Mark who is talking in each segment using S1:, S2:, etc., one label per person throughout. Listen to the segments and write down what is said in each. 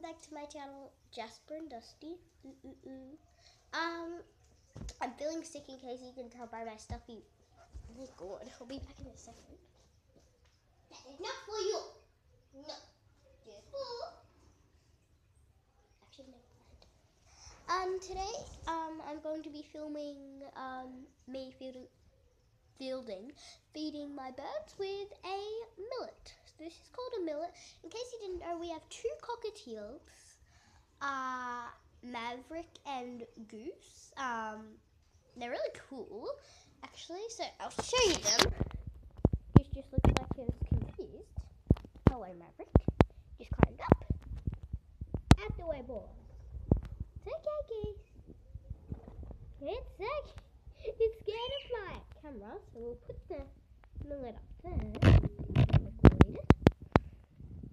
S1: back to my channel, Jasper and Dusty. I'm feeling sick in case you can tell by my stuffy. Oh god, I'll be back in a second. That is not for you. No. Just for. Actually, never mind. Today, I'm going to be filming, me feeding my birds with a millet. So this is called a millet. In case you didn't know, we have two cockatiels, Maverick and Goose. They're really cool, actually. So I'll show you them. Goose just looks like he was confused. Hello, Maverick. Just climbed up. Out the way, boy. It's okay, Goose. It's okay. It's scared of my camera, so we'll put the millet up there.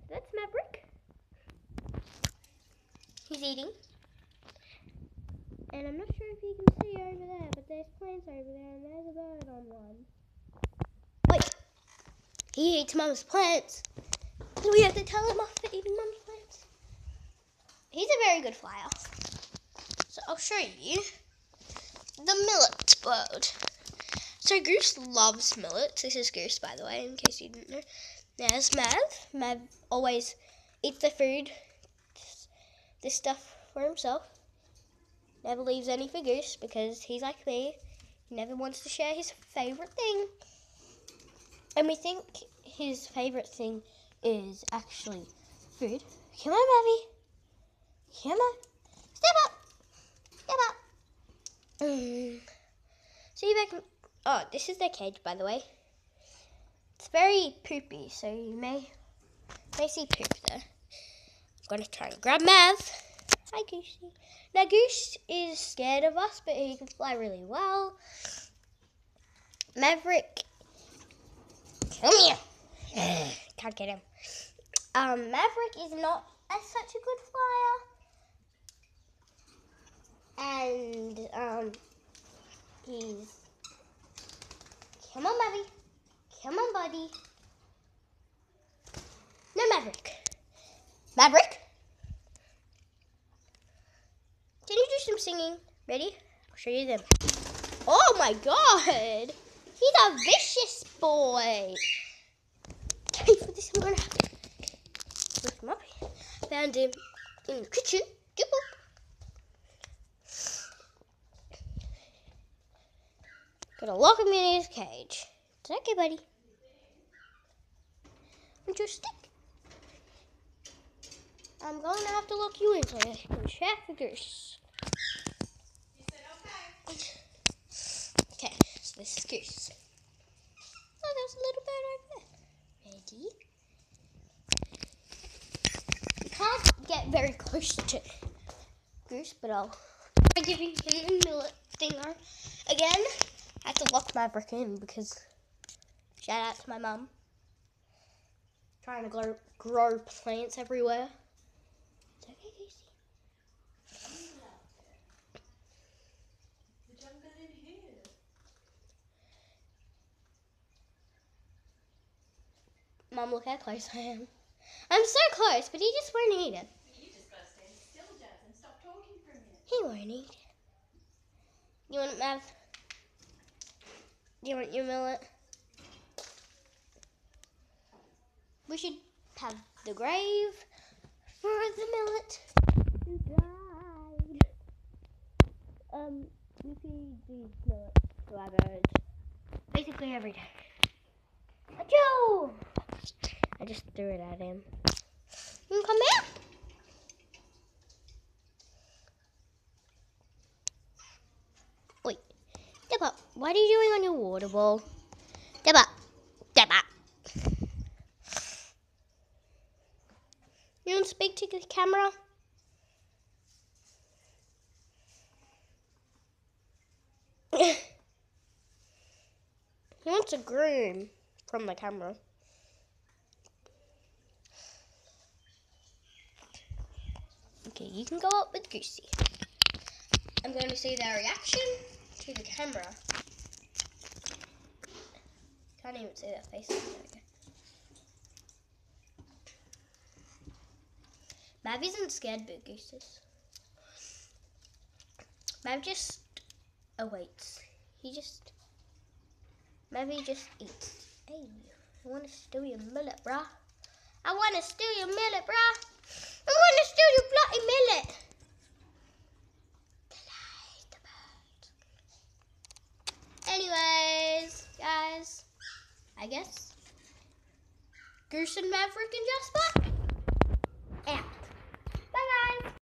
S1: That's Maverick. He's eating. And I'm not sure if you can see over there, but there's plants over there, and there's a bird on one. Wait! He eats Mum's plants. So we have to tell him off for eating Mum's plants. He's a very good flyer. So I'll show you the millet bird. So Goose loves millets. This is Goose, by the way, in case you didn't know. There's Mav. Mav always eats the food, this stuff for himself. Never leaves any for Goose because he's like me. He never wants to share his favourite thing. And we think his favourite thing is actually food. Come on, Mavi. Come on. Step up. Step up. See if I can. Oh, this is their cage, by the way. It's very poopy, so you may see poop there. I'm gonna try and grab Mav. Hi, Goosey. Now, Goose is scared of us, but he can fly really well. Maverick, come here. Can't get him. Maverick is not such a good flyer. And, he's... Come on, Mavi. Come on, buddy. No, Maverick. Maverick? Can you do some singing? Ready? I'll show you them. Oh my god! He's a vicious boy. Okay, for this I'm gonna have to lift him up. Found him in the kitchen. Gotta lock him in his cage. It's okay, buddy. Want your stick? I'm going to have to lock you in so I can check the Goose.
S2: You said okay.
S1: Okay, so this is Goose. Oh, there's a little bird over there. Ready? You can't get very close to Goose, but I'll try giving him the millet thinger. Again, I have to lock Maverick in because shout out to my mum. Trying to grow plants everywhere. It's okay, Goosey.
S2: You're jumping in here.
S1: Mum, look how close I am. I'm so close, but he just won't eat it.
S2: You just gotta stand still, Jazz, and stop talking for a minute.
S1: He won't eat it. You want it, Mav? Do you want your millet? We should have the grave for the millet who died. We feed these millets to our birds basically every day. Achoo! I just threw it at him. You come here? Wait, step up. What are you doing on your water ball? Step up. Step up. You want to speak to the camera? He wants a groom from the camera. Okay, you can go up with Goosey. I'm going to see their reaction to the camera. Can't even see their faces. Mav isn't scared, but Goose is. Mav just awaits. Mavi just eats. Hey, I want to steal your millet, bruh. I want to steal your millet, bruh. I want to steal your bloody millet. Anyways, guys, I guess Goose and Maverick and Jasper